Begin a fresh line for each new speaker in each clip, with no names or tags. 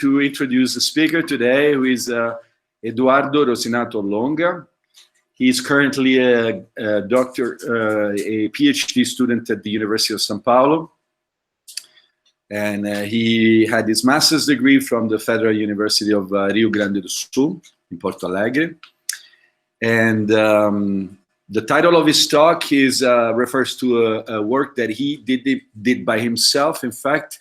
to introduce the speaker today, who is Eduardo R Longa. He is currently a PhD student at the University of São Paulo. And he had his master's degree from the Federal University of Rio Grande do Sul in Porto Alegre. And the title of his talk is refers to a work that he did by himself, in fact,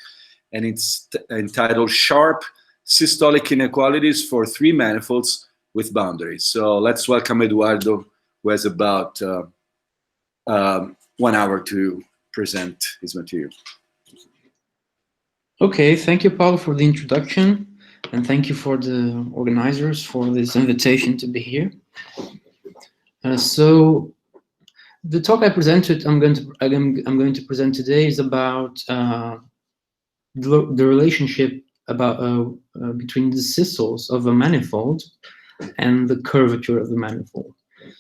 and it's entitled Sharp Systolic Inequalities for Three Manifolds with Boundaries. So let's welcome Eduardo, who has about 1 hour to present his material.
Okay, thank you, Paul, for the introduction, and thank you for the organizers for this invitation to be here. So the talk I'm going to present today is about the relationship between the systoles of a manifold and the curvature of the manifold.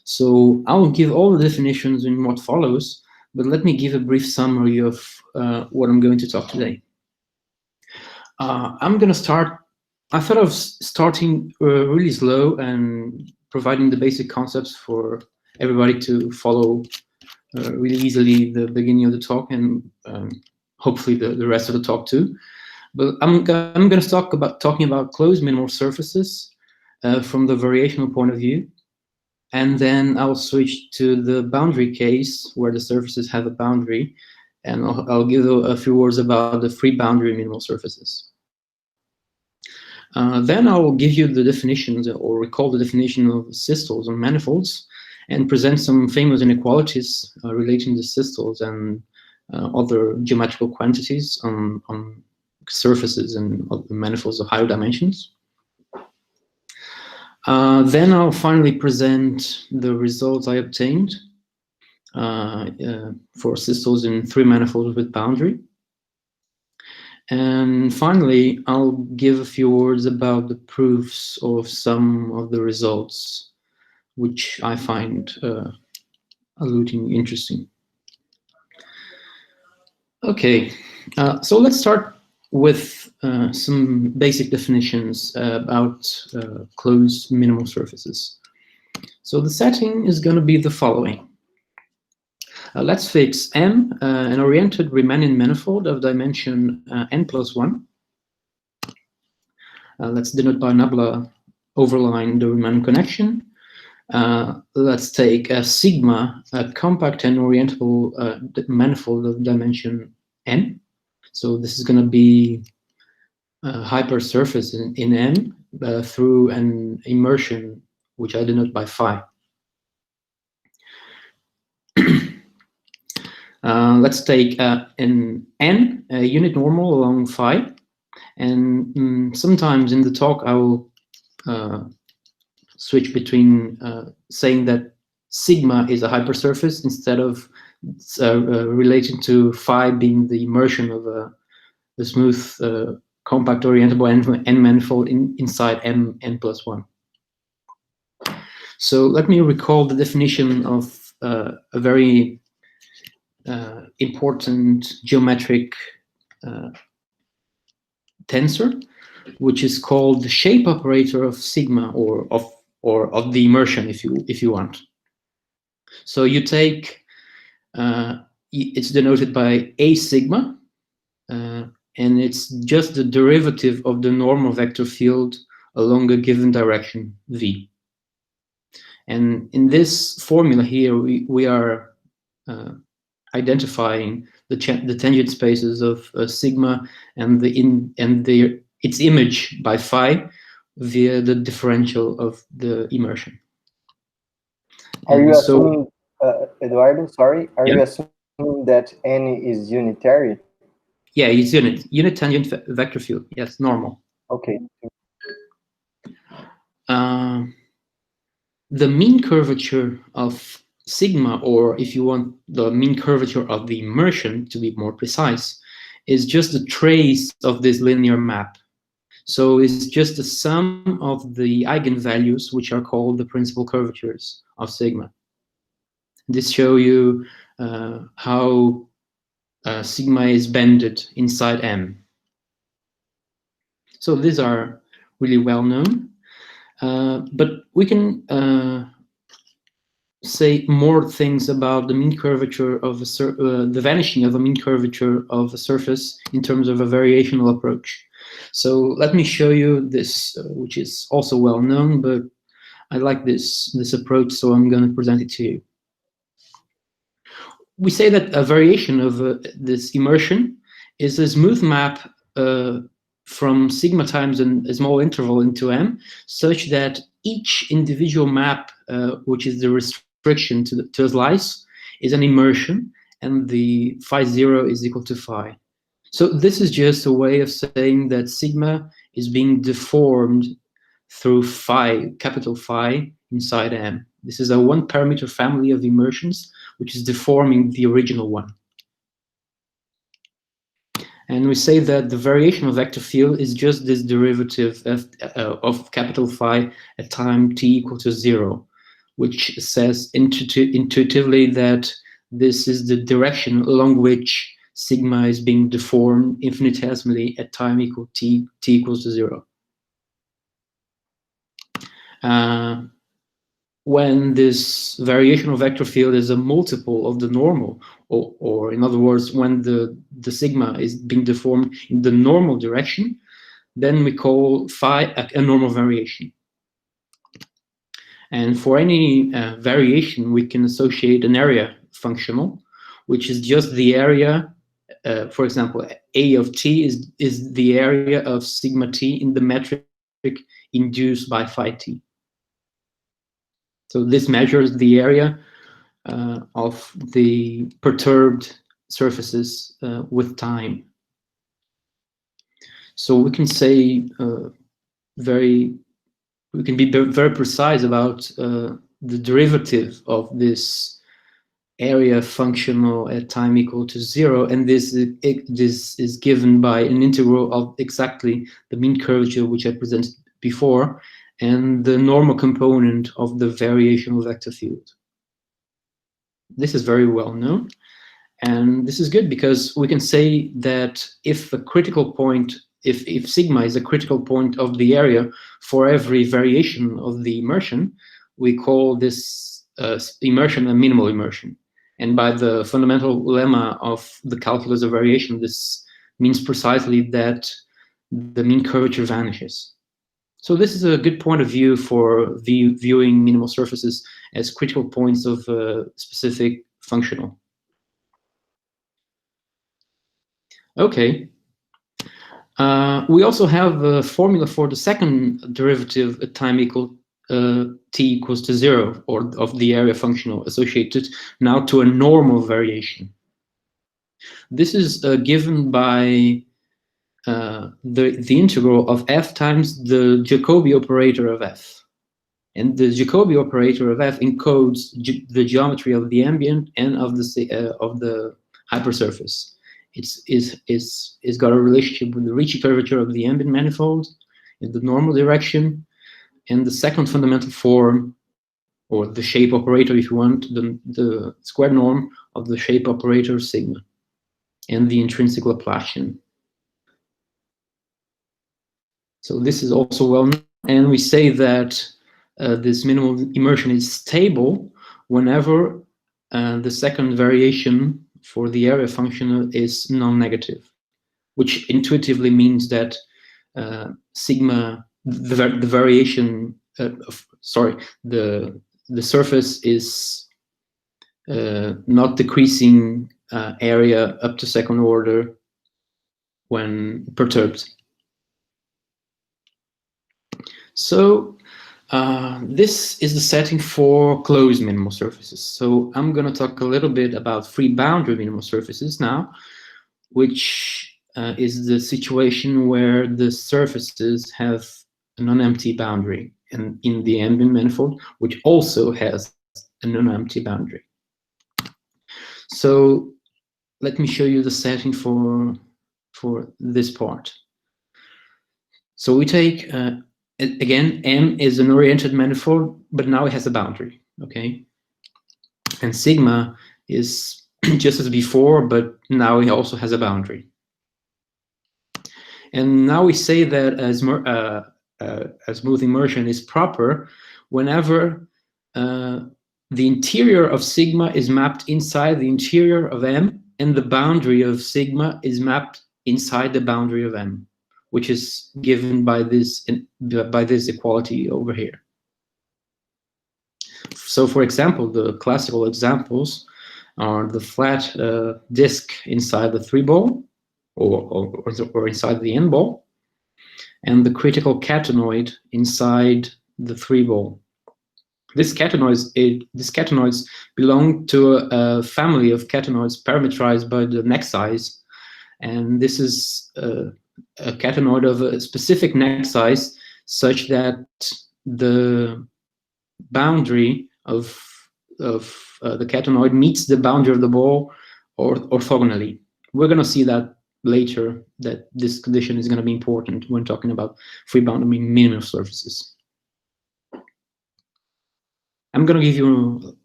So I will give all the definitions in what follows, but let me give a brief summary of what I'm going to talk today. I'm going to start. I thought of starting really slow and providing the basic concepts for everybody to follow really easily the beginning of the talk, and hopefully the rest of the talk too. But I'm going to talk about closed minimal surfaces from the variational point of view, and then I'll switch to the boundary case where the surfaces have a boundary, and I'll give a few words about the free boundary minimal surfaces. Then I will give you the definitions, or recall the definition of systoles and manifolds, and present some famous inequalities relating to systoles and other geometrical quantities on surfaces and manifolds of higher dimensions. Then I'll finally present the results I obtained for systoles in three manifolds with boundary. And finally, I'll give a few words about the proofs of some of the results, which I find alluding interesting. Okay, so let's start with some basic definitions about closed minimal surfaces. So the setting is going to be the following. Let's fix M, an oriented Riemannian manifold of dimension n+1. Let's denote by nabla overline the Riemann connection. Let's take a sigma, a compact and orientable manifold of dimension n. So this is going to be a hypersurface in M through an immersion, which I denote by phi. Let's take an n, a unit normal along phi, and sometimes in the talk I will switch between saying that sigma is a hypersurface instead of relating to phi being the immersion of a smooth compact orientable n manifold inside n+1. So let me recall the definition of a very important geometric tensor, which is called the shape operator of sigma, or of the immersion, if you want. So you take it's denoted by a sigma, and it's just the derivative of the normal vector field along a given direction v. And in this formula here, we are identifying the tangent spaces of sigma and its image by phi via the differential of the immersion.
Are you assuming, Eduardo, sorry, are you assuming that n is unitary?
Yeah, it's unit tangent vector field. Yes, normal.
Okay.
The mean curvature of sigma, or if you want the mean curvature of the immersion to be more precise, is just the trace of this linear map. So it's just the sum of the eigenvalues, which are called the principal curvatures of sigma. This shows you how sigma is bended inside M. So these are really well known, but we can say more things about the mean curvature of the vanishing of a mean curvature of a surface in terms of a variational approach. So let me show you this, which is also well known, but I like this approach, so I'm going to present it to you. We say that a variation of this immersion is a smooth map from sigma times a small interval into M, such that each individual map, which is the restriction to a slice, is an immersion, and the phi 0 is equal to phi. So this is just a way of saying that sigma is being deformed through phi, capital Phi, inside M. This is a one-parameter family of immersions, which is deforming the original one. And we say that the variational vector field is just this derivative of capital Phi at time t equal to 0, which says intuitively that this is the direction along which sigma is being deformed infinitesimally at time equal t equals to 0. When this variational vector field is a multiple of the normal, or in other words, when the sigma is being deformed in the normal direction, then we call phi a normal variation. And for any variation, we can associate an area functional, which is just the area. For example, A of t is the area of sigma t in the metric induced by phi t. So this measures the area of the perturbed surfaces with time. So we can say we can be very precise about the derivative of this area functional at time equal to 0, and this is given by an integral of exactly the mean curvature which I presented before, and the normal component of the variational vector field. This is very well known, and this is good because we can say that if a critical point, if sigma is a critical point of the area for every variation of the immersion, we call this immersion a minimal immersion. And by the fundamental lemma of the calculus of variation, this means precisely that the mean curvature vanishes. So this is a good point of view for viewing minimal surfaces as critical points of a specific functional. Okay. We also have a formula for the second derivative at time equal t equals to 0, or of the area functional associated now to a normal variation. This is given by the integral of f times the Jacobi operator of f. And the Jacobi operator of f encodes the geometry of the ambient and of the hypersurface. It's got a relationship with the Ricci curvature of the ambient manifold in the normal direction, and the second fundamental form, or the shape operator if you want, the square norm of the shape operator sigma, and the intrinsic Laplacian. So this is also well known, and we say that this minimal immersion is stable whenever the second variation for the area function is non-negative, which intuitively means that sigma, the variation, the surface is not decreasing area up to second order when perturbed. So this is the setting for closed minimal surfaces. So I'm going to talk a little bit about free boundary minimal surfaces now, which is the situation where the surfaces have a non-empty boundary, and in the ambient manifold, which also has a non-empty boundary. So let me show you the setting for this part. So we take again, M is an oriented manifold, but now it has a boundary, okay? And sigma is just as before, but now it also has a boundary. And now we say that as smooth immersion is proper whenever the interior of sigma is mapped inside the interior of M, and the boundary of sigma is mapped inside the boundary of M, which is given by this equality over here. So, for example, the classical examples are the flat disk inside the 3-ball, or inside the n-ball, and the critical catenoid inside the 3-ball. These catenoids belong to a family of catenoids parametrized by the neck size, and this is a catenoid of a specific neck size such that the boundary of the catenoid meets the boundary of the ball orthogonally. We're going to see that later, that this condition is going to be important when talking about free boundary minimal surfaces. I'm going to give you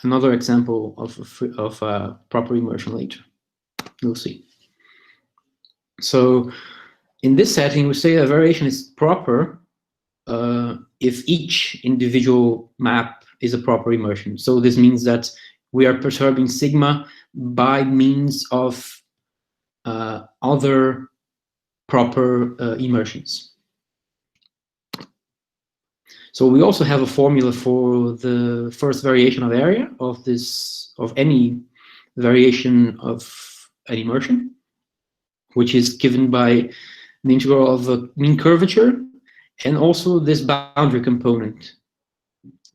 another example of proper immersion later. You'll see. So in this setting, we say a variation is proper if each individual map is a proper immersion. So this means that we are perturbing sigma by means of other proper immersions. So we also have a formula for the first variation of area of any variation of an immersion, which is given by the integral of a mean curvature and also this boundary component.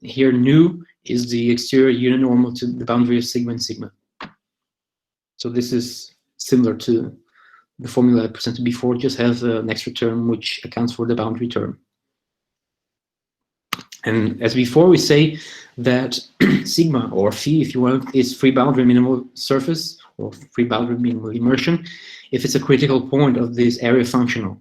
Here, nu is the exterior uninormal to the boundary of sigma and sigma. So this is similar to the formula I presented before, just has an extra term which accounts for the boundary term. And as before, we say that sigma, or phi, if you want, is free boundary minimal surface, or free boundary minimal immersion, if it's a critical point of this area functional.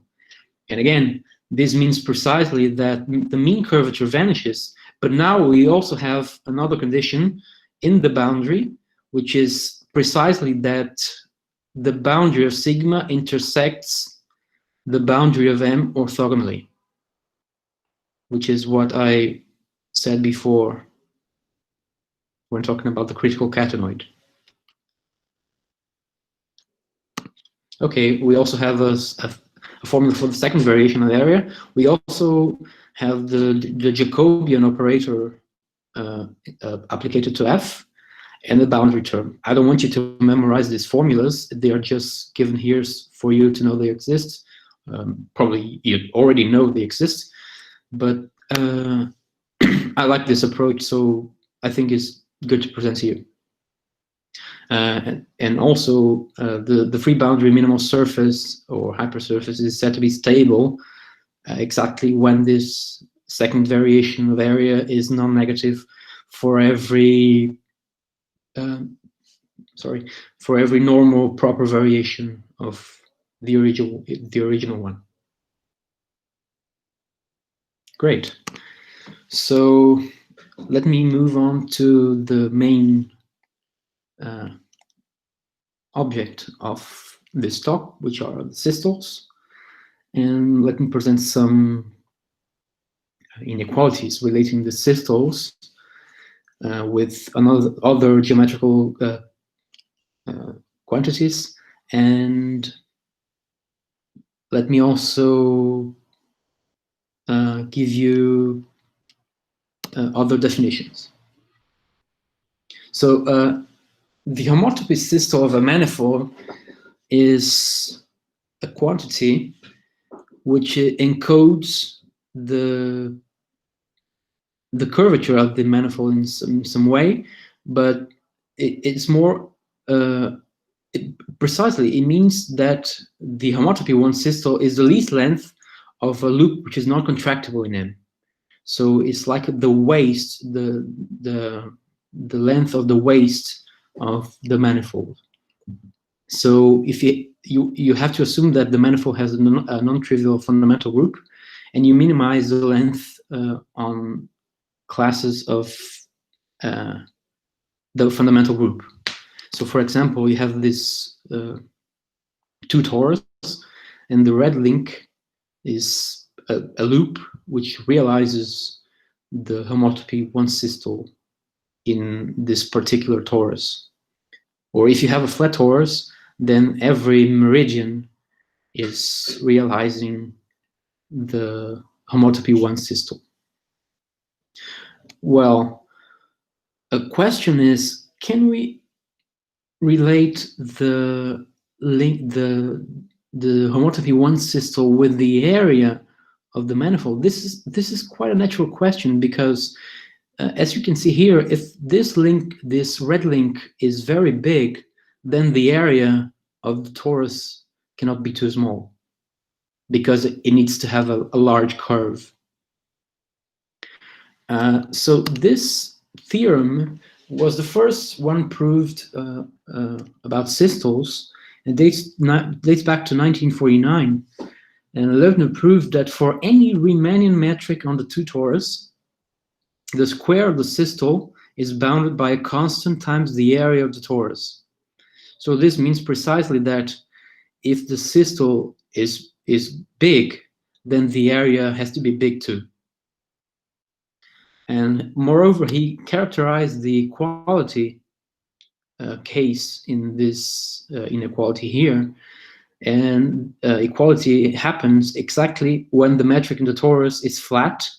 And again, this means precisely that the mean curvature vanishes, but now we also have another condition in the boundary, which is precisely that the boundary of sigma intersects the boundary of M orthogonally, which is what I said before when talking about the critical catenoid. Okay, we also have a formula for the second variation of the area. We also have the Jacobian operator applied to F and the boundary term. I don't want you to memorize these formulas. They are just given here for you to know they exist. Probably you already know they exist, but I like this approach, so I think it's good to present to you. And also the free boundary minimal surface or hypersurface is said to be stable exactly when this second variation of area is non-negative for every normal proper variation of the original one. Great. So let me move on to the main object of this talk, which are the systoles, and let me present some inequalities relating the systoles with other geometrical quantities, and let me also give you other definitions. So the homotopy systole of a manifold is a quantity which encodes the curvature of the manifold in some way, but it's more precisely, it means that the homotopy one systole is the least length of a loop which is not contractible in M. So it's like the waist, the length of the waist of the manifold. So if you have to assume that the manifold has a non-trivial fundamental group, and you minimize the length on classes of the fundamental group. So for example, you have this two torus, and the red link is a loop which realizes the homotopy one systole in this particular torus. Or if you have a flat torus, then every meridian is realizing the homotopy one systole. Well, a question is, can we relate the homotopy one systole with the area of the manifold? This is quite a natural question, because as you can see here, if this red link is very big, then the area of the torus cannot be too small, because it needs to have a large curve. So this theorem was the first one proved about systoles, and dates back to 1949. And Loewner proved that for any Riemannian metric on the two torus, the square of the systole is bounded by a constant times the area of the torus. So this means precisely that if the systole is big, then the area has to be big too. And moreover, he characterized the equality case in this inequality here. And equality happens exactly when the metric in the torus is flat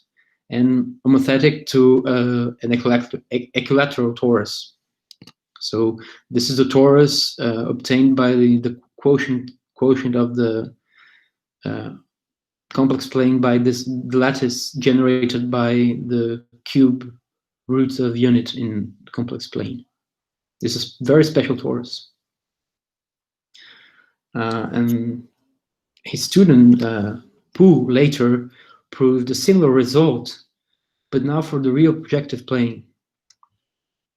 and homothetic to an equilateral torus. So this is a torus obtained by the quotient of the complex plane by the lattice generated by the cube roots of unit in the complex plane. This is a very special torus. And his student, Pu, later proved a similar result, but now for the real projective plane.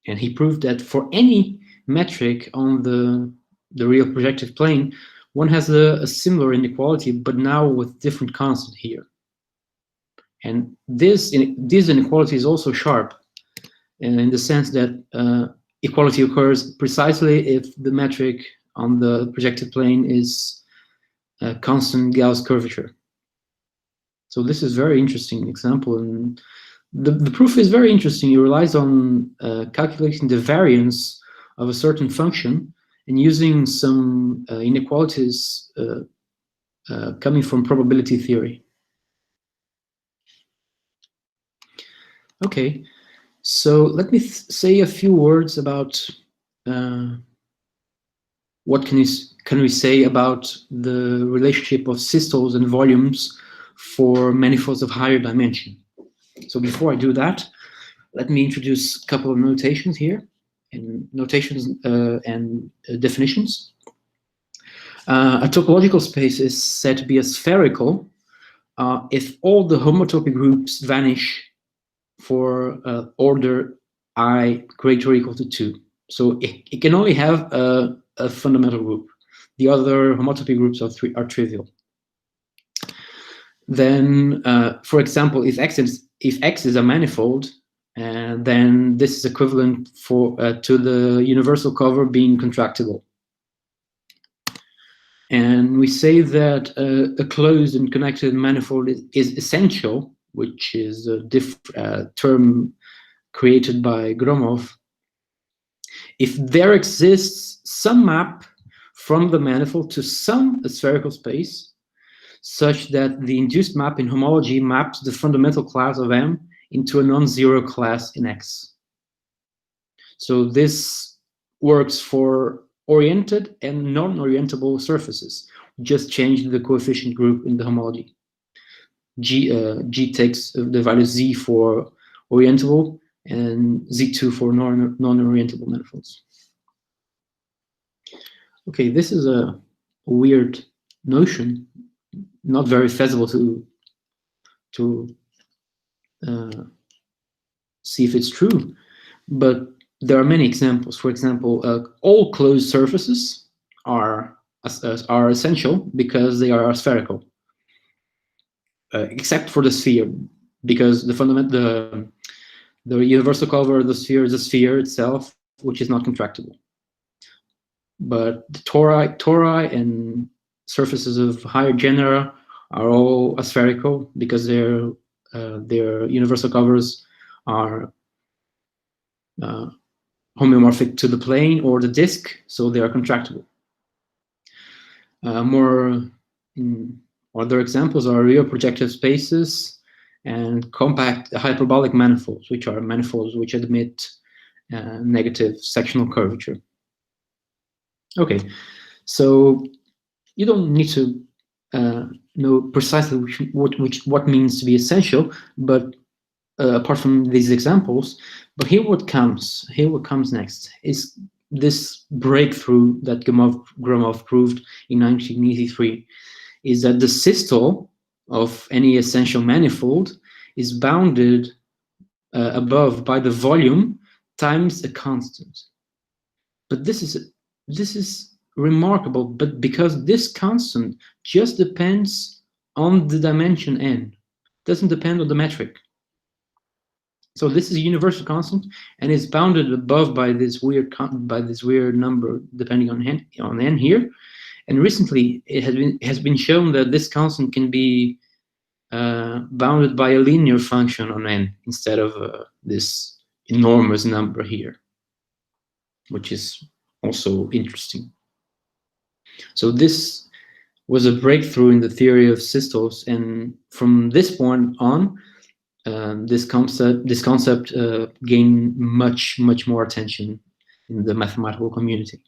And he proved that for any metric on the real projective plane, one has a similar inequality, but now with different constant here. And this inequality is also sharp, and in the sense that equality occurs precisely if the metric on the projective plane is a constant Gauss curvature. So this is a very interesting example, and the proof is very interesting. It relies on calculating the variance of a certain function and using some inequalities coming from probability theory. Okay, so let me say a few words about what can we say about the relationship of systoles and volumes for manifolds of higher dimension. So before I do that, let me introduce a couple of notations here, and notations and definitions. A topological space is said to be a spherical if all the homotopy groups vanish for order I greater or equal to 2. So it can only have a fundamental group. The other homotopy groups are trivial. Then, for example, if X is a manifold, then this is equivalent to the universal cover being contractible. And we say that a closed and connected manifold is essential, which is a term created by Gromov, if there exists some map from the manifold to some spherical space, such that the induced map in homology maps the fundamental class of M into a non-zero class in X. So this works for oriented and non-orientable surfaces. Just change the coefficient group in the homology. G takes the value Z for orientable and Z2 for non-orientable manifolds. Okay, this is a weird notion, not very feasible to see if it's true, but there are many examples. For example, all closed surfaces are essential because they are spherical, except for the sphere, because the universal cover of the sphere is a sphere itself, which is not contractible. But the tori and surfaces of higher genera are all aspherical because their universal covers are homeomorphic to the plane or the disk, so they are contractible. Other examples are real projective spaces and compact hyperbolic manifolds, which are manifolds which admit negative sectional curvature. Okay, so you don't need to know precisely what means to be essential, but apart from these examples, but here what comes next is this breakthrough that Gromov proved in 1983, is that the systole of any essential manifold is bounded above by the volume times a constant. But this is remarkable, but because this constant just depends on the dimension n, doesn't depend on the metric. So this is a universal constant, and it's bounded above by this weird number depending on n here. And recently, it has been shown that this constant can be bounded by a linear function on n instead of this enormous number here, which is also interesting. So this was a breakthrough in the theory of systoles, and from this point on, this concept gained much more attention in the mathematical community.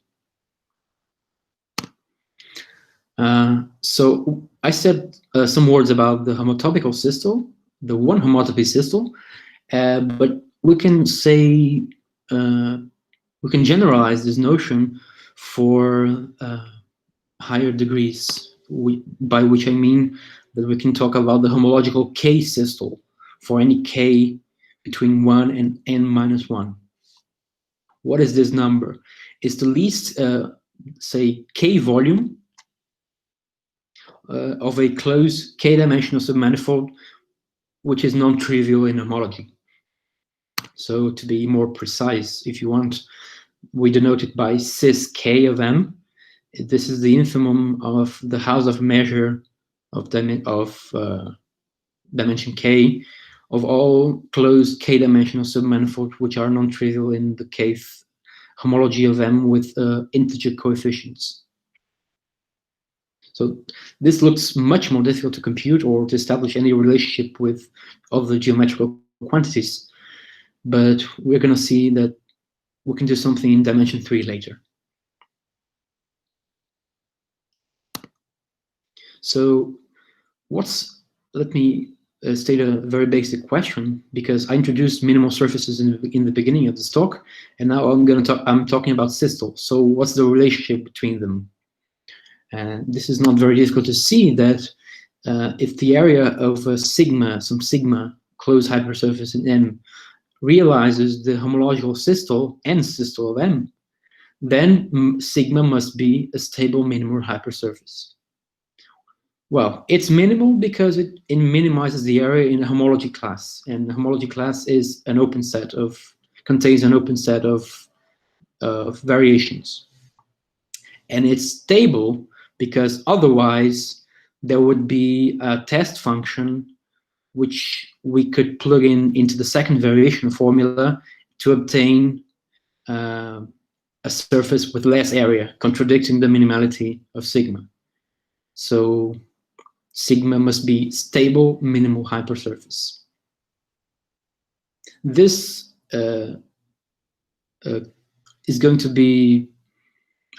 So I said some words about the homotopical systole, the one homotopy systole, but we can say we can generalize this notion for higher degrees, by which I mean that we can talk about the homological K systole for any k between 1 and n-1. What is this number? It's the least, say, k volume of a closed k-dimensional submanifold, which is non-trivial in homology. So to be more precise, if you want, we denote it by sys k of m. This is the infimum of the house of measure of dimension k of all closed k-dimensional submanifolds which are non-trivial in the kth homology of m with integer coefficients. So this looks much more difficult to compute or to establish any relationship with other geometrical quantities, but we're going to see that we can do something in dimension 3 later. So let me state a very basic question, because I introduced minimal surfaces in the beginning of this talk, and now I'm talking about systoles. So what's the relationship between them? And this is not very difficult to see that if the area of some sigma closed hypersurface in M realizes the homological systole n systole of M, then sigma must be a stable minimal hypersurface. Well, it's minimal because it minimizes the area in a homology class, and the homology class is an open set contains an open set of variations. And it's stable because otherwise there would be a test function which we could plug into the second variation formula to obtain a surface with less area, contradicting the minimality of sigma. So sigma must be stable minimal hypersurface. This is going to be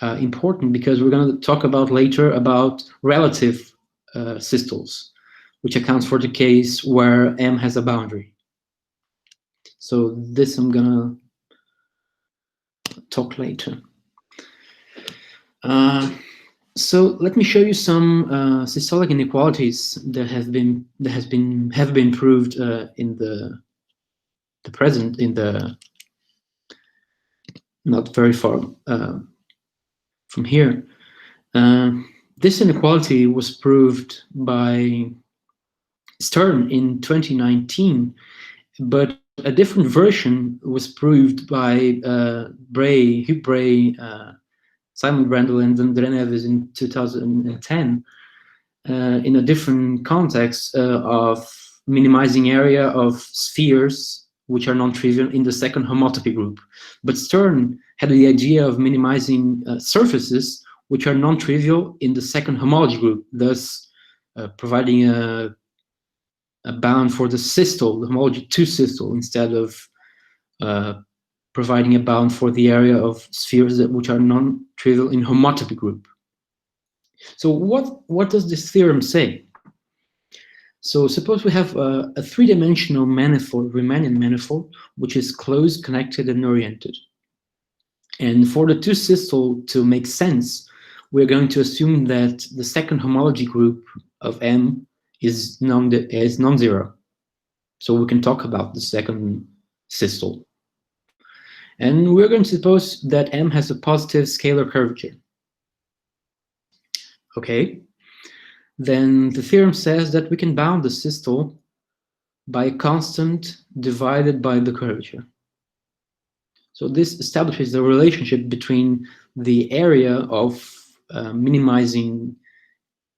important because we're going to talk about later about relative systoles, which accounts for the case where M has a boundary. So this I'm gonna talk later. So let me show you some systolic inequalities that have been proved in the present, in the not very far from here. This inequality was proved by Stern in 2019, but a different version was proved by Bray, Simon Brandl and Andreneves in 2010 in a different context of minimizing area of spheres which are non-trivial in the second homotopy group. But Stern had the idea of minimizing surfaces which are non-trivial in the second homology group, thus providing a bound for the systole, the homology 2 systole, instead of providing a bound for the area of spheres which are non-trivial in homotopy group. So what does this theorem say? So suppose we have a three-dimensional manifold, Riemannian manifold, which is closed, connected, and oriented. And for the 2 systole to make sense, we're going to assume that the second homology group of M is non-zero. So we can talk about the second systole. And we're going to suppose that M has a positive scalar curvature. Okay. Then the theorem says that we can bound the systole by a constant divided by the curvature. So this establishes the relationship between the area of minimizing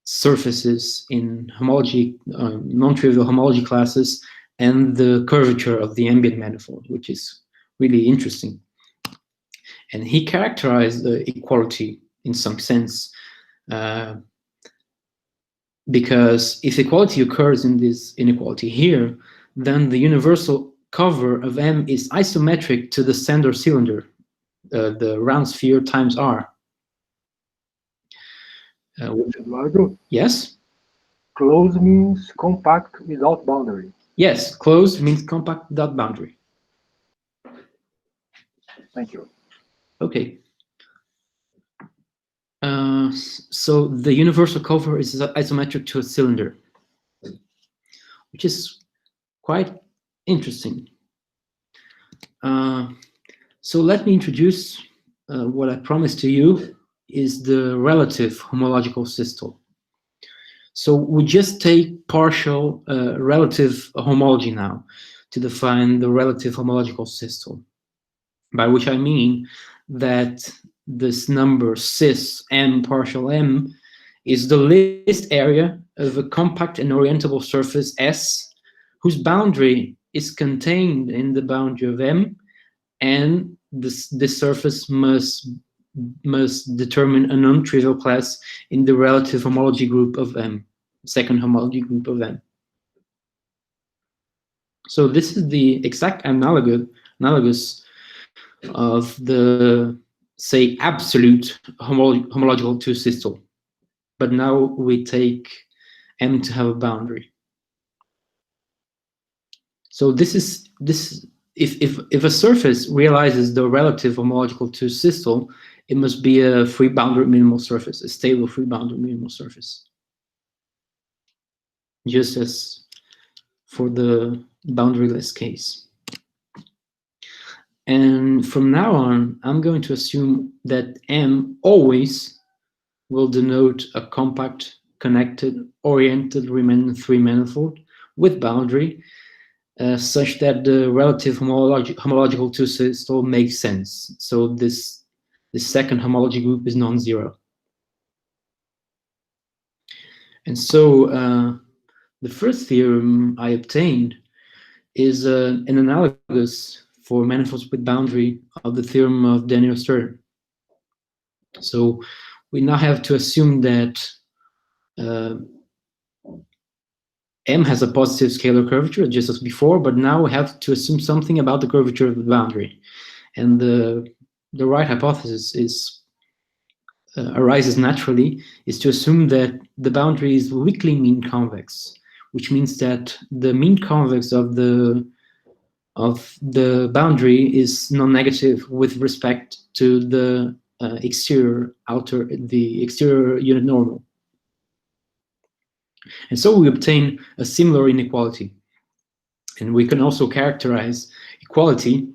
surfaces in homology, non-trivial homology classes, and the curvature of the ambient manifold, which is really interesting. And he characterized the equality in some sense, because if equality occurs in this inequality here, then the universal cover of M is isometric to the Sandor cylinder, the round sphere times R.
Eduardo?
Yes?
Closed means compact without boundary.
Yes, closed means compact without boundary.
Thank you.
Okay. So the universal cover is isometric to a cylinder, which is quite interesting. So let me introduce what I promised to you is the relative homological systole. So we just take partial relative homology now to define the relative homological systole, by which I mean that this number cis M partial M is the list area of a compact and orientable surface S whose boundary is contained in the boundary of M, and this surface must determine a non-trivial class in the relative homology group of M, second homology group of M. So this is the exact analogous of the, say, absolute homological 2 systole. But now we take M to have a boundary. So this is if a surface realizes the relative homological 2 systole, it must be a free boundary minimal surface, a stable free boundary minimal surface. Just as for the boundaryless case. And from now on, I'm going to assume that M always will denote a compact, connected, oriented Riemann 3 manifold with boundary, such that the relative homological 2 systole makes sense. So this second homology group is non-zero. And so the first theorem I obtained is an analogous for manifolds with boundary of the theorem of Daniel Stern. So we now have to assume that M has a positive scalar curvature, just as before, but now we have to assume something about the curvature of the boundary. And the right hypothesis is arises naturally, is to assume that the boundary is weakly mean convex, which means that the mean convex of the boundary is non-negative with respect to the exterior unit normal. And so we obtain a similar inequality. And we can also characterize equality.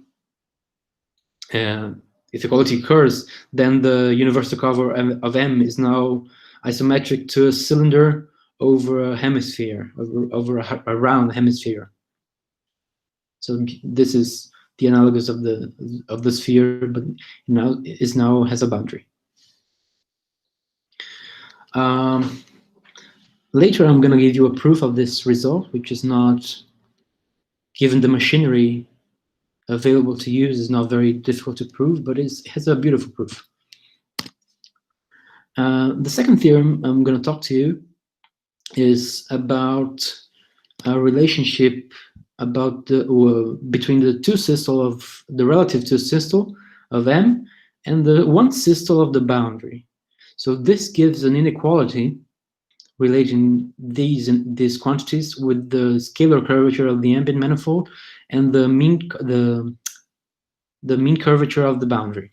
If equality occurs, then the universal cover of M is now isometric to a cylinder over a hemisphere, over a round hemisphere. So this is the analogous of the sphere, but now has a boundary. Later, I'm going to give you a proof of this result, which is not, given the machinery available to use, is not very difficult to prove, but it has a beautiful proof. The second theorem I'm going to talk to you is about a relationship about the between the two systole of the relative two systole of M and the one systole of the boundary. So this gives an inequality relating these quantities with the scalar curvature of the ambient manifold and the mean curvature of the boundary.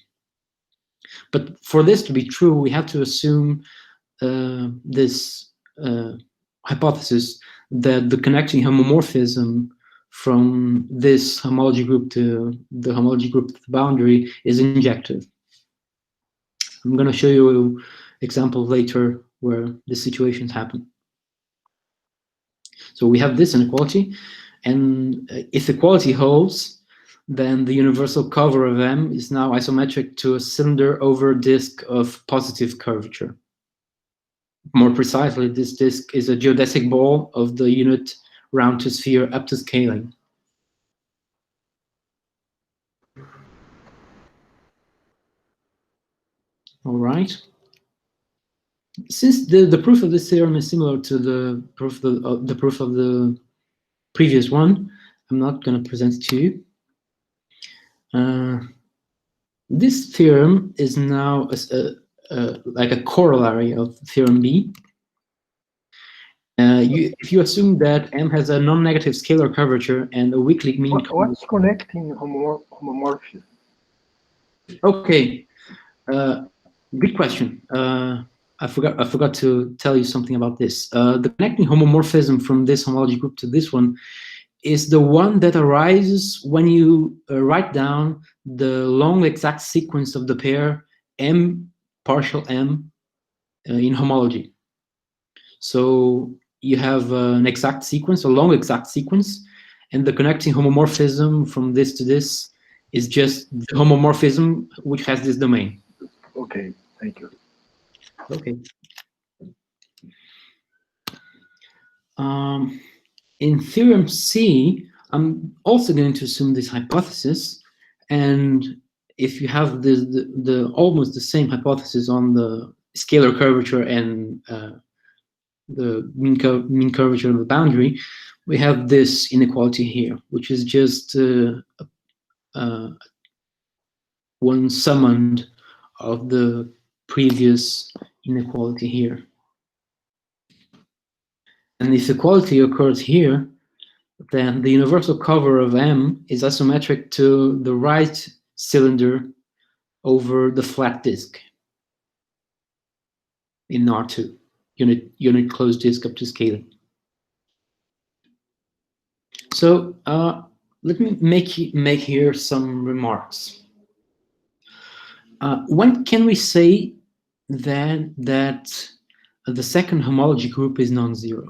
But for this to be true, we have to assume this hypothesis that the connecting homomorphism from this homology group to the homology group to the boundary is injective. I'm going to show you an example later where the situations happen. So we have this inequality, and if equality holds, then the universal cover of M is now isometric to a cylinder over a disk of positive curvature. More precisely, this disk is a geodesic ball of the unit round to sphere up to scaling. All right. Since the proof of this theorem is similar to the proof of the previous one, I'm not going to present it to you. This theorem is now like a corollary of Theorem B. If you assume that M has a non-negative scalar curvature and a weakly mean.
What's connecting homomorphism?
Okay, good question. I forgot to tell you something about this. The connecting homomorphism from this homology group to this one is the one that arises when you write down the long exact sequence of the pair M partial M in homology. So you have an exact sequence, a long exact sequence, and the connecting homomorphism from this to this is just the homomorphism which has this domain.
Okay, thank you.
Okay. In Theorem C, I'm also going to assume this hypothesis, and if you have the almost the same hypothesis on the scalar curvature and the mean curvature of the boundary, we have this inequality here, which is just one summand of the previous inequality here. And if equality occurs here, then the universal cover of M is isometric to the right cylinder over the flat disk in R2, unit closed disk up to scaling. So let me make here some remarks. When can we say that the second homology group is non-zero?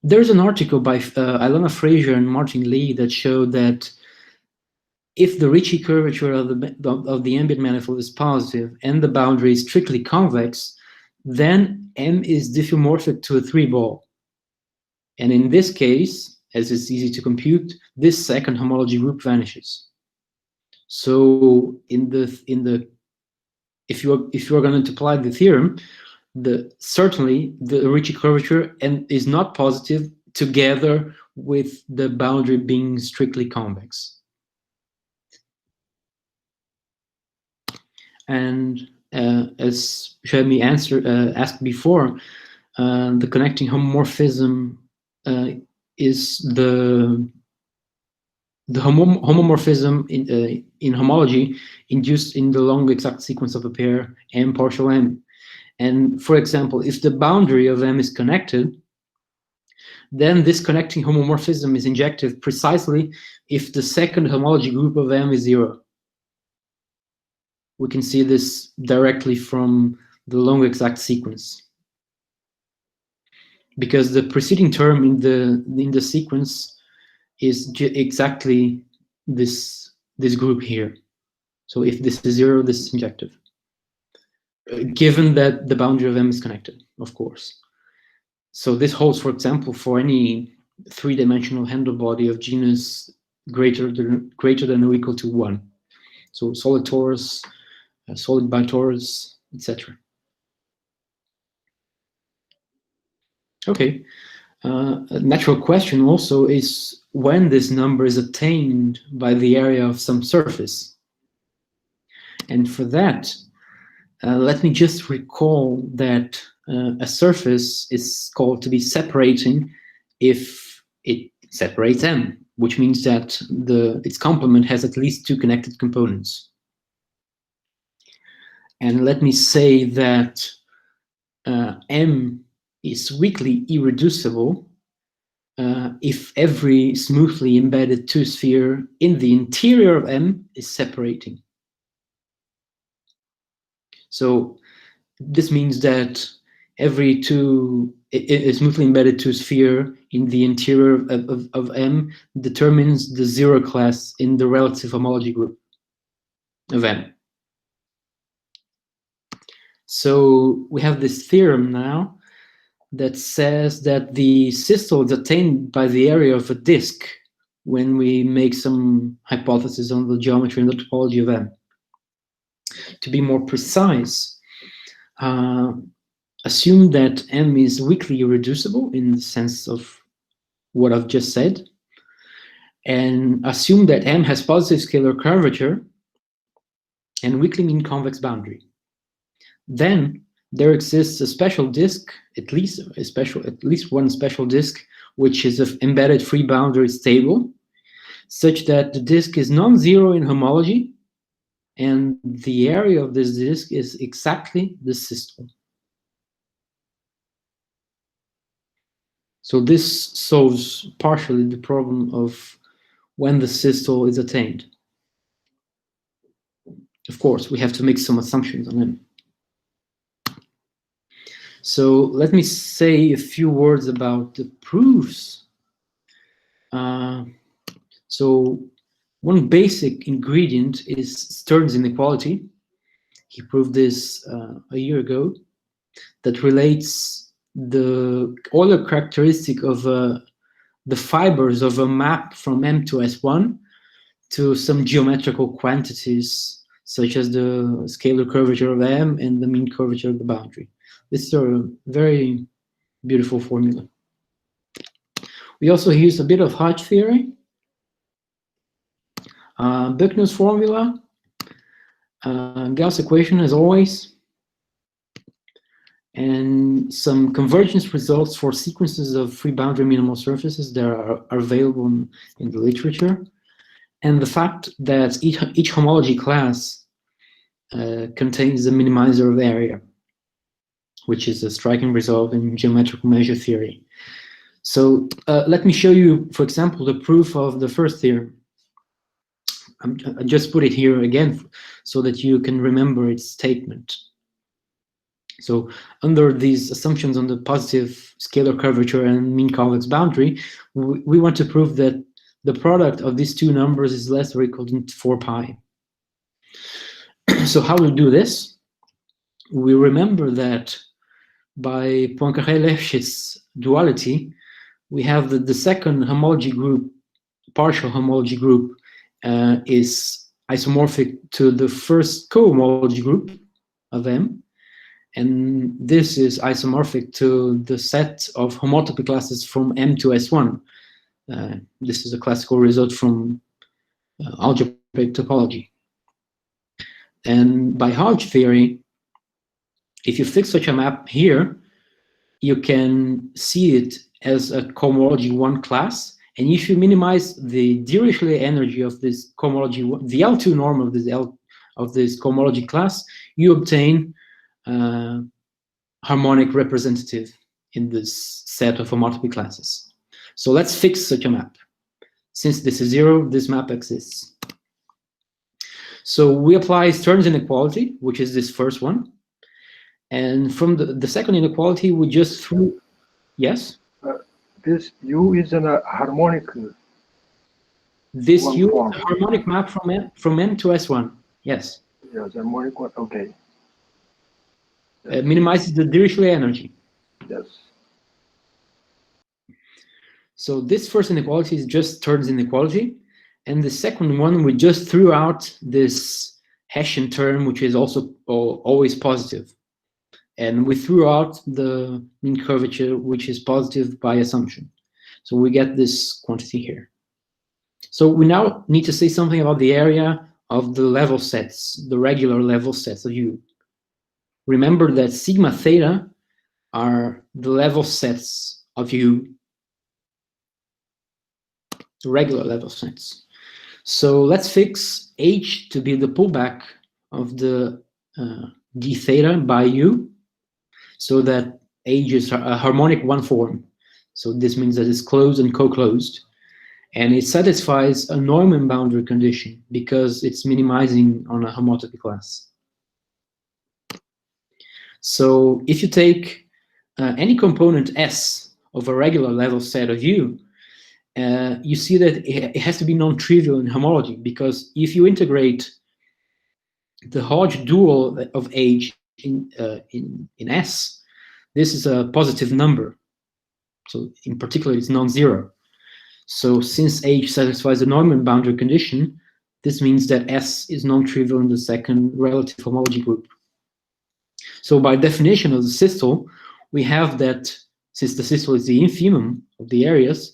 There's an article by Ilona Fraser and Martin Lee that showed that if the Ricci curvature of the ambient manifold is positive and the boundary is strictly convex, then M is diffeomorphic to a 3-ball. And in this case, as it's easy to compute, this second homology group vanishes. So if you are going to apply the theorem, certainly the Ricci curvature is not positive together with the boundary being strictly convex. And as Jeremy asked before, the connecting homomorphism is the homomorphism in homology induced in the long exact sequence of a pair M partial M. And for example, if the boundary of M is connected, then this connecting homomorphism is injective precisely if the second homology group of M is 0. We can see this directly from the long exact sequence, because the preceding term in the sequence is exactly this group here. So if this is 0, this is injective. given that the boundary of M is connected, of course. So this holds, for example, for any three-dimensional handle body of genus greater than or equal to 1. So solid torus, solid bitorus, etc. Okay. A natural question also is when this number is attained by the area of some surface. And for that, let me just recall that a surface is called to be separating if it separates M, which means that its complement has at least two connected components. And let me say that M is weakly irreducible if every smoothly embedded two-sphere in the interior of M is separating. So this means that every smoothly embedded two-sphere in the interior of M determines the zero class in the relative homology group of M. So we have this theorem now that says that the systole is attained by the area of a disk when we make some hypothesis on the geometry and the topology of M. To be more precise, assume that M is weakly irreducible in the sense of what I've just said, and assume that M has positive scalar curvature and weakly mean convex boundary. Then there exists a special disk, at least one special disk, which is an embedded free boundary stable, such that the disk is non-zero in homology, and the area of this disk is exactly the systole. So this solves partially the problem of when the systole is attained. Of course, we have to make some assumptions on it. So let me say a few words about the proofs. So one basic ingredient is Stern's inequality. He proved this a year ago, that relates the Euler characteristic of the fibers of a map from M to S1 to some geometrical quantities, such as the scalar curvature of M and the mean curvature of the boundary. This is a very beautiful formula. We also use a bit of Hodge theory, Buchner's formula, Gauss equation as always, and some convergence results for sequences of free boundary minimal surfaces that are available in the literature, and the fact that each homology class contains a minimizer of area, which is a striking result in geometrical measure theory. So let me show you, for example, the proof of the first theorem. I just put it here again so that you can remember its statement. So under these assumptions on the positive scalar curvature and mean convex boundary, we want to prove that the product of these two numbers is less or equal to 4 pi. So how do we do this? We remember that by Poincaré-Lefschetz duality, we have the second homology group, partial homology group, is isomorphic to the first cohomology group of M, and this is isomorphic to the set of homotopy classes from M to S1. This is a classical result from algebraic topology. And by Hodge theory, if you fix such a map here, you can see it as a cohomology 1 class, and if you minimize the Dirichlet energy of this cohomology, the L2 norm of this cohomology class, you obtain harmonic representative in this set of homotopy classes. So let's fix such a map. Since this is 0, this map exists. So we apply Stern's inequality, which is this first one. And from the second inequality, we just threw, yes?
This U is a harmonic.
This U is a harmonic map from M to S1, yes.
Yes, harmonic one, okay.
minimizes the Dirichlet energy.
Yes.
So this first inequality is just Stern's inequality, and the second one we just threw out this Hessian term, which is also always positive, and we threw out the mean curvature, which is positive by assumption. So we get this quantity here. So we now need to say something about the area of the level sets, the regular level sets of U. Remember that sigma theta are the level sets of U, regular level sets. So let's fix H to be the pullback of the d theta by U, so that H is a harmonic one form. So this means that it's closed and co-closed. And it satisfies a Neumann boundary condition because it's minimizing on a homotopy class. So if you take any component S of a regular level set of U, you see that it has to be non-trivial in homology, because if you integrate the Hodge dual of H in S, this is a positive number. So in particular, it's non-zero. So since H satisfies the Neumann boundary condition, this means that S is non-trivial in the second relative homology group. So by definition of the systole, we have that, since the systole is the infimum of the areas,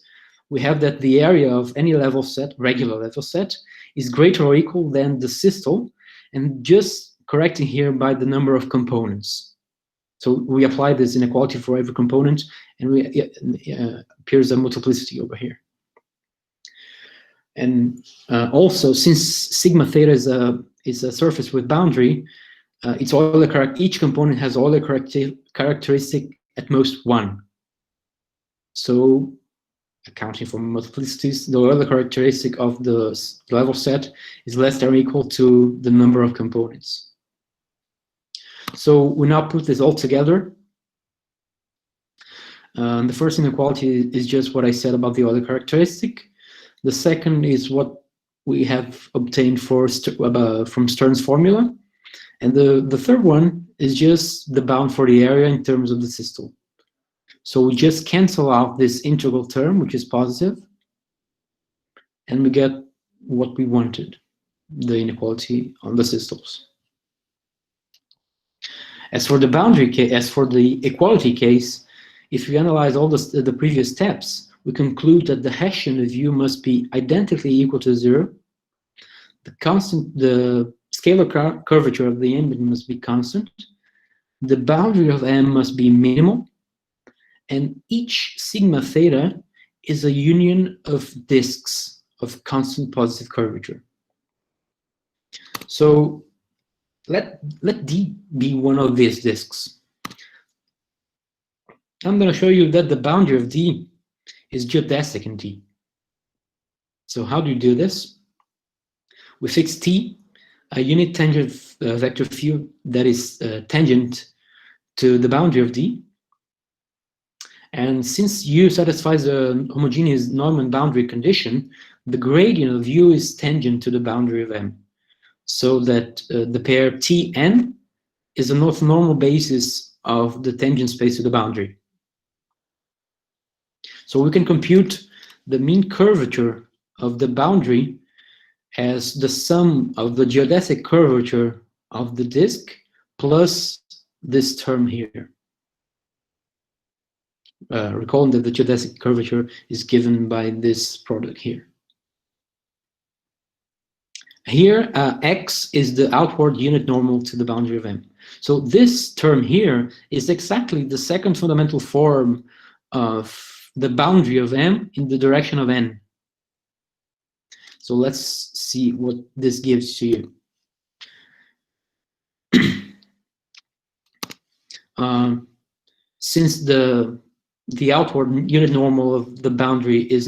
we have that the area of any level set, regular level set, is greater or equal than the systole, and just correcting here by the number of components. So we apply this inequality for every component, and appears a multiplicity over here. And also, since sigma theta is a surface with boundary, its Euler each component has Euler characteristic at most 1. So, accounting for multiplicities, the Euler characteristic of the level set is less than or equal to the number of components. So we now put this all together. The first inequality is just what I said about the Euler characteristic. The second is what we have obtained from Stern's formula. And the third one is just the bound for the area in terms of the systole. So we just cancel out this integral term, which is positive, and we get what we wanted, the inequality on the systoles. As for the boundary case, as for the equality case, if we analyze all the previous steps, we conclude that the Hessian of U must be identically equal to 0. The scalar curvature of the ambit must be constant. The boundary of M must be minimal. And each sigma theta is a union of disks of constant positive curvature. So let D be one of these disks. I'm going to show you that the boundary of D is geodesic in D. So how do you do this? We fix T, a unit tangent vector field that is tangent to the boundary of D. And since U satisfies a homogeneous Neumann boundary condition, the gradient of U is tangent to the boundary of M. So that the pair Tn is an orthonormal basis of the tangent space to the boundary. So we can compute the mean curvature of the boundary as the sum of the geodesic curvature of the disk plus this term here. Recalling that the geodesic curvature is given by this product here. Here, x is the outward unit normal to the boundary of M. So this term here is exactly the second fundamental form of the boundary of M in the direction of N. So let's see what this gives to you. Since the outward unit normal of the boundary is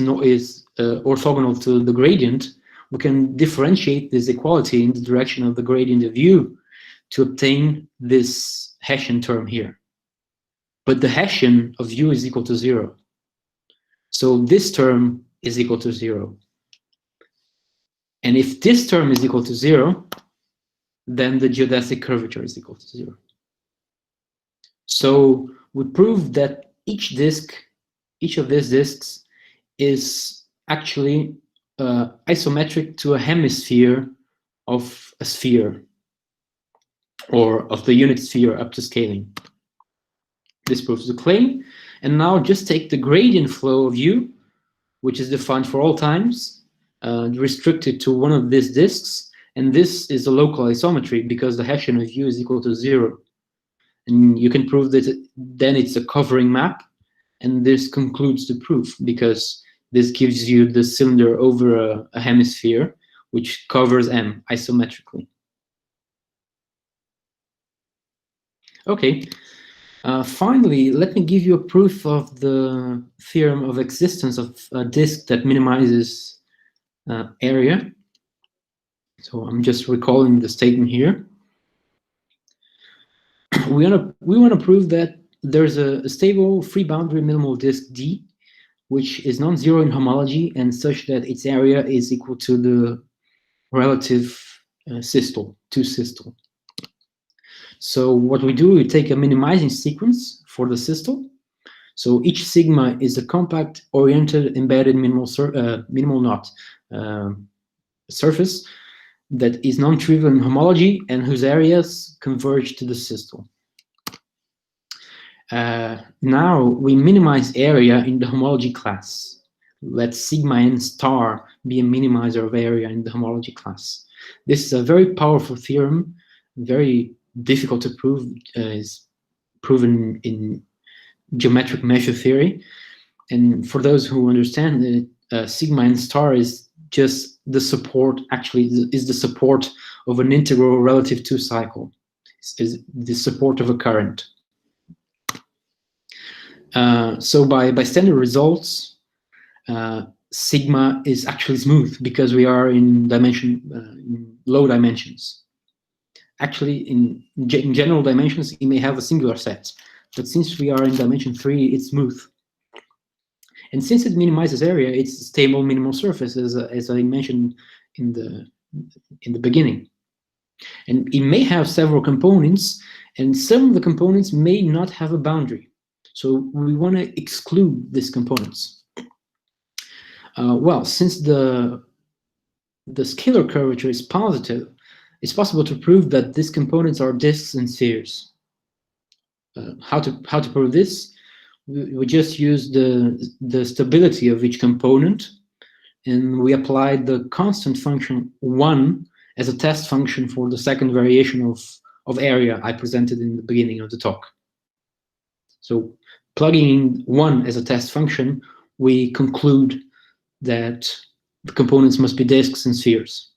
orthogonal to the gradient, we can differentiate this equality in the direction of the gradient of U to obtain this Hessian term here. But the Hessian of U is equal to 0. So this term is equal to 0. And if this term is equal to 0, then the geodesic curvature is equal to 0. So we proved that each of these disks is actually isometric to a hemisphere of a sphere, or of the unit sphere up to scaling. This proves the claim. And now just take the gradient flow of U, which is defined for all times, restricted to one of these disks, and this is a local isometry because the Hessian of U is equal to 0. And you can prove that then it's a covering map, and this concludes the proof because this gives you the cylinder over a hemisphere which covers M isometrically. Okay, finally, let me give you a proof of the theorem of existence of a disk that minimizes area. So I'm just recalling the statement here. We want to prove that there's a stable free boundary minimal disk D, which is non-zero in homology and such that its area is equal to the relative systole, to systole. So what we do, we take a minimizing sequence for the systole. So each sigma is a compact, oriented, embedded minimal knot surface that is non-trivial in homology and whose areas converge to the systole. Now we minimize area in the homology class. Let sigma n star be a minimizer of area in the homology class. This is a very powerful theorem, very difficult to prove, is proven in geometric measure theory. And for those who understand that sigma n star is just the support, actually is the support of an integral relative to cycle, is the support of a current. So by standard results, sigma is actually smooth because we are in low dimensions. Actually, in general dimensions, it may have a singular set, but since we are in dimension 3, it's smooth. And since it minimizes area, it's a stable minimal surface, as I mentioned in the beginning. And it may have several components, and some of the components may not have a boundary. So we want to exclude these components. Well, since the scalar curvature is positive, it's possible to prove that these components are disks and spheres. How to prove this? We just use the stability of each component, and we apply the constant function 1 as a test function for the second variation of area I presented in the beginning of the talk. So plugging in 1 as a test function, we conclude that the components must be disks and spheres.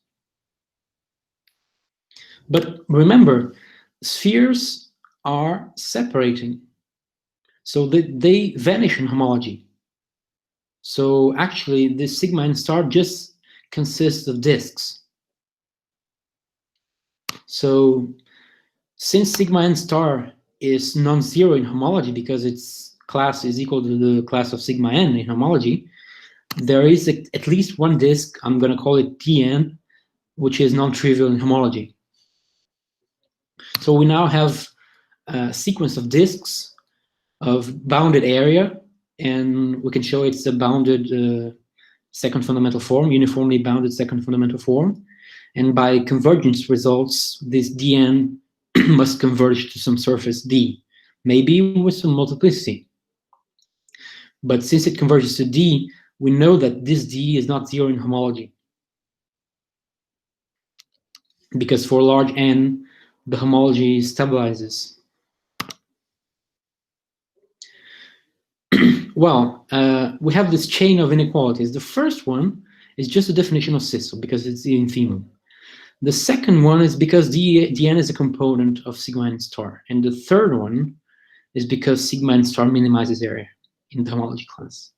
But remember, spheres are separating. So they vanish in homology. So actually, this sigma n star just consists of disks. So since sigma n star is non-zero in homology because its class is equal to the class of sigma n in homology, there is at least one disk, I'm going to call it Dn, which is non-trivial in homology. So we now have a sequence of disks of bounded area, and we can show it's a bounded second fundamental form, uniformly bounded second fundamental form. And by convergence results, this Dn must converge to some surface D, maybe with some multiplicity. But since it converges to D, we know that this D is not zero in homology. Because for large n, the homology stabilizes. Well, we have this chain of inequalities. The first one is just a definition of systole because it's in Theorem. The second one is because Dn is a component of sigma n star. And the third one is because sigma n star minimizes area in the homology class.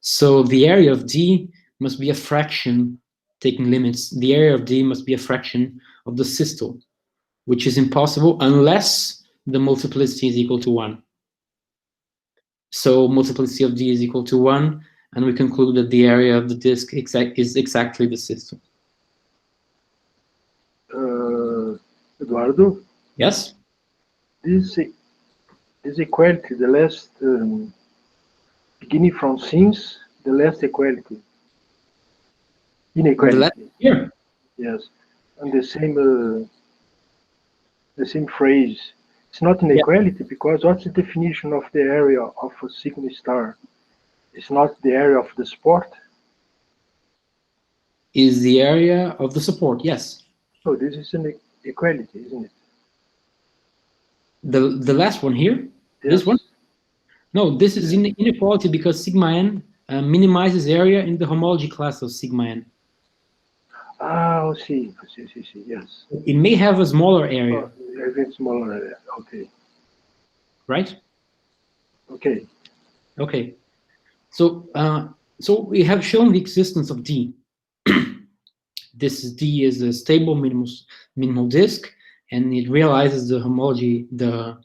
So the area of D must be a fraction, taking limits, the area of D must be a fraction of the systole, which is impossible unless the multiplicity is equal to 1. So multiplicity of D is equal to 1, and we conclude that the area of the disk is exactly the systole.
Eduardo?
Yes?
This this equality, the last beginning from since the last equality, inequality.
Here.
Yes, and the same phrase. It's not inequality because what's the definition of the area of a sigma star? It's not the area of the support.
Is the area of the support? Yes.
So this is an equality, isn't it?
The last one here.
Yes.
This one. No, this is inequality because sigma n minimizes area in the homology class of sigma n.
Ah, I see, yes.
It may have a smaller area.
Oh, a bit smaller area, okay.
Right?
Okay.
Okay. So, so we have shown the existence of D. This D is a stable minimal disk, and it realizes the homology, the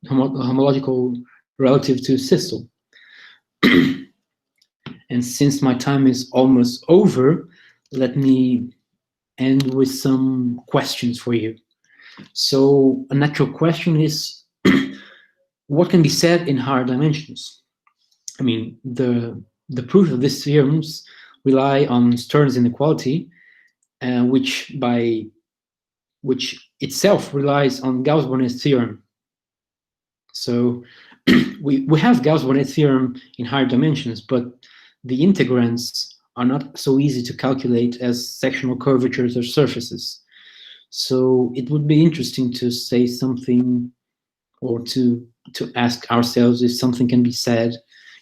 homological relative to systole. And since my time is almost over, let me end with some questions for you. So a natural question is, what can be said in higher dimensions? I mean, the proof of these theorems rely on Stern's inequality, which itself relies on Gauss-Bonnet theorem. So we have Gauss-Bonnet theorem in higher dimensions, but the integrands are not so easy to calculate as sectional curvatures or surfaces. So it would be interesting to say something, or to ask ourselves if something can be said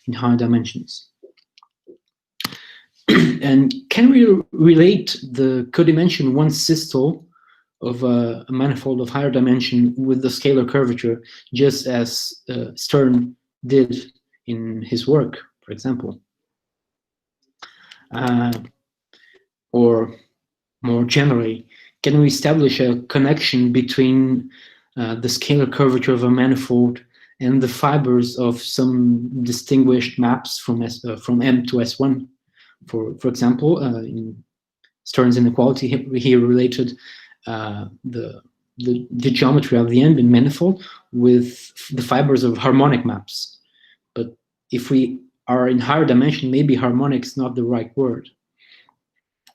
in higher dimensions. And can we relate the codimension 1 systole of a manifold of higher dimension with the scalar curvature, just as Stern did in his work, for example? Or more generally, can we establish a connection between the scalar curvature of a manifold and the fibers of some distinguished maps from M to S1? For example, in Stern's inequality, he related the geometry of the ambient manifold with the fibers of harmonic maps. But if we are in higher dimension, maybe harmonic is not the right word.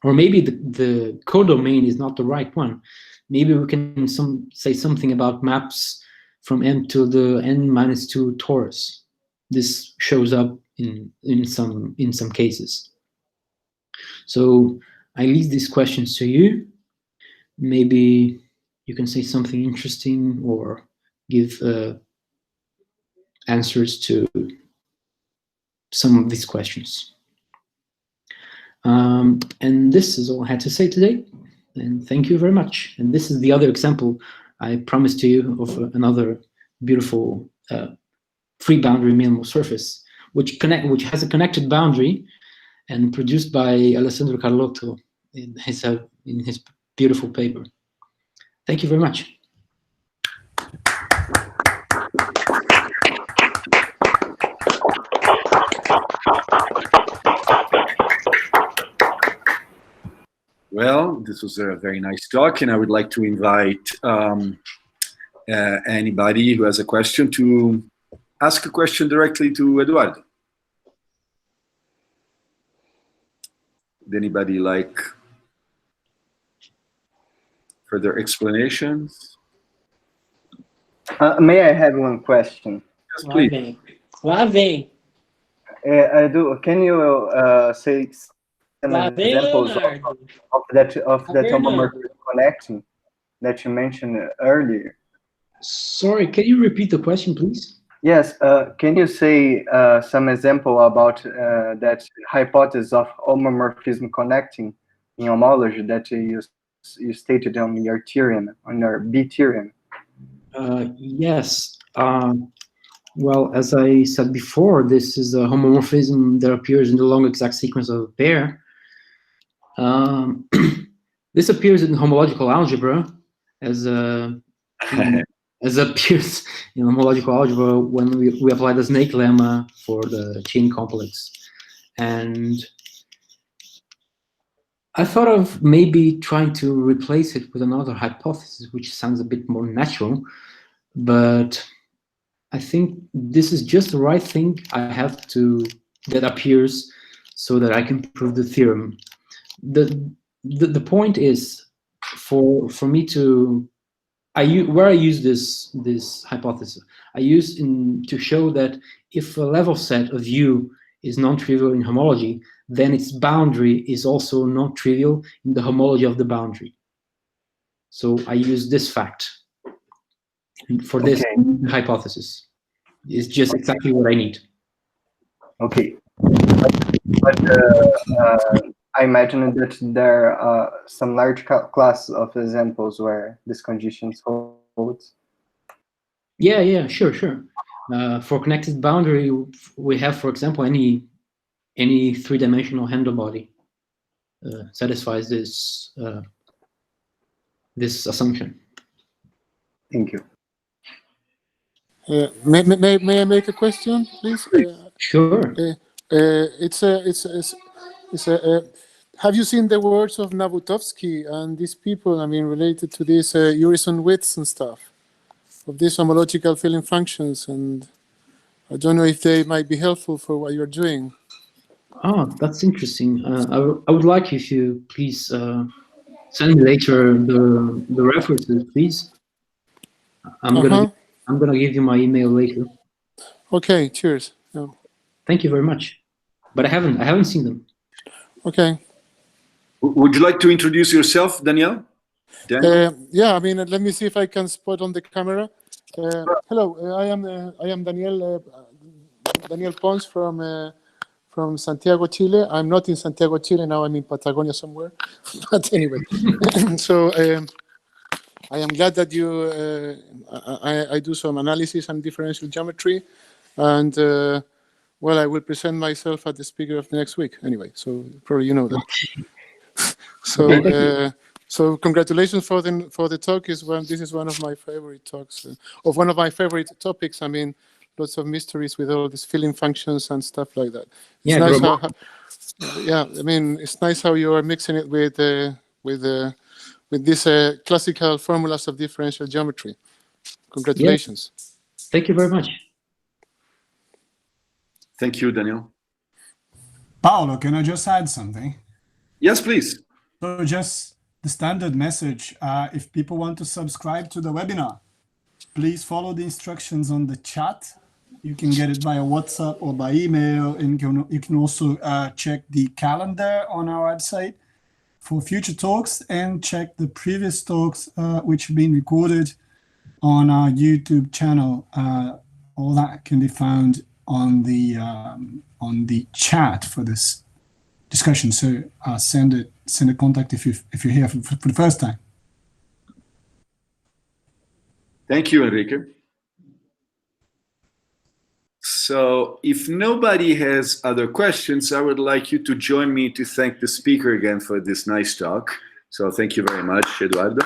Or maybe the codomain is not the right one. Maybe we can say something about maps from M to the n-2 torus. This shows up in some cases. So I leave these questions to you. Maybe you can say something interesting or give answers to some of these questions. And this is all I had to say today. And thank you very much. And this is the other example I promised to you of another beautiful free boundary minimal surface, which has a connected boundary and produced by Alessandro Carlotto in his beautiful paper. Thank you very much.
Well, this was a very nice talk, and I would like to invite anybody who has a question to ask a question directly to Eduardo. Would anybody like further explanations?
May I have one question?
Yes, please.
Lá vem.
Can you say some examples of that homomorphism connecting that you mentioned earlier?
Sorry, can you repeat the question, please?
Yes. Can you say some example about that hypothesis of homomorphism connecting in homology that you stated on your theorem, on your B theorem?
Yes. Well, as I said before, this is a homomorphism that appears in the long exact sequence of a pair. This appears in homological algebra as appears in homological algebra when we apply the snake lemma for the chain complex. And I thought of maybe trying to replace it with another hypothesis, which sounds a bit more natural, but I think this is just the right thing I have to that appears so that I can prove the theorem. The point is for me to where I use this hypothesis, I use to show that if a level set of U is non-trivial in homology, then its boundary is also non-trivial in the homology of the boundary. So I use this fact for this hypothesis. It's just exactly what I need.
Okay. But I imagine that there are some large class of examples where these conditions hold.
Yeah, sure. For connected boundary, we have, for example, any three-dimensional handle body satisfies this this assumption.
Thank you.
May I make a question, please?
Sure.
Have you seen the works of Nabutovsky and these people? I mean, related to these Urison widths and stuff, of these homological filling functions, and I don't know if they might be helpful for what you're doing.
Oh, that's interesting. I would like if you please send me later the references, please. I'm gonna give you my email later.
Okay, cheers. Yeah.
Thank you very much. But I haven't seen them.
Okay.
Would you like to introduce yourself, Daniel?
Yeah, I mean, let me see if I can spot on the camera. Hello, I am Daniel Pons from Santiago, Chile. I'm not in Santiago, Chile now. I'm in Patagonia somewhere. But anyway, so I am glad that you. I do some analysis on differential geometry, and well, I will present myself as the speaker of the next week. Anyway, so probably you know that. So. So congratulations for the talk. This is one of my favorite talks, of one of my favorite topics. I mean, lots of mysteries with all these filling functions and stuff like that. It's nice I mean, it's nice how you are mixing it with these classical formulas of differential geometry. Congratulations.
Yes. Thank you very much.
Thank you, Daniel.
Paolo, can I just add something?
Yes, please.
So just the standard message, if people want to subscribe to the webinar, please follow the instructions on the chat. You can get it via WhatsApp or by email, and you can also check the calendar on our website for future talks, and check the previous talks which have been recorded on our YouTube channel. All that can be found on the chat for this discussion. So send a contact if you're here for the first time.
Thank you, Enrique. So if nobody has other questions, I would like you to join me to thank the speaker again for this nice talk. So thank you very much, Eduardo.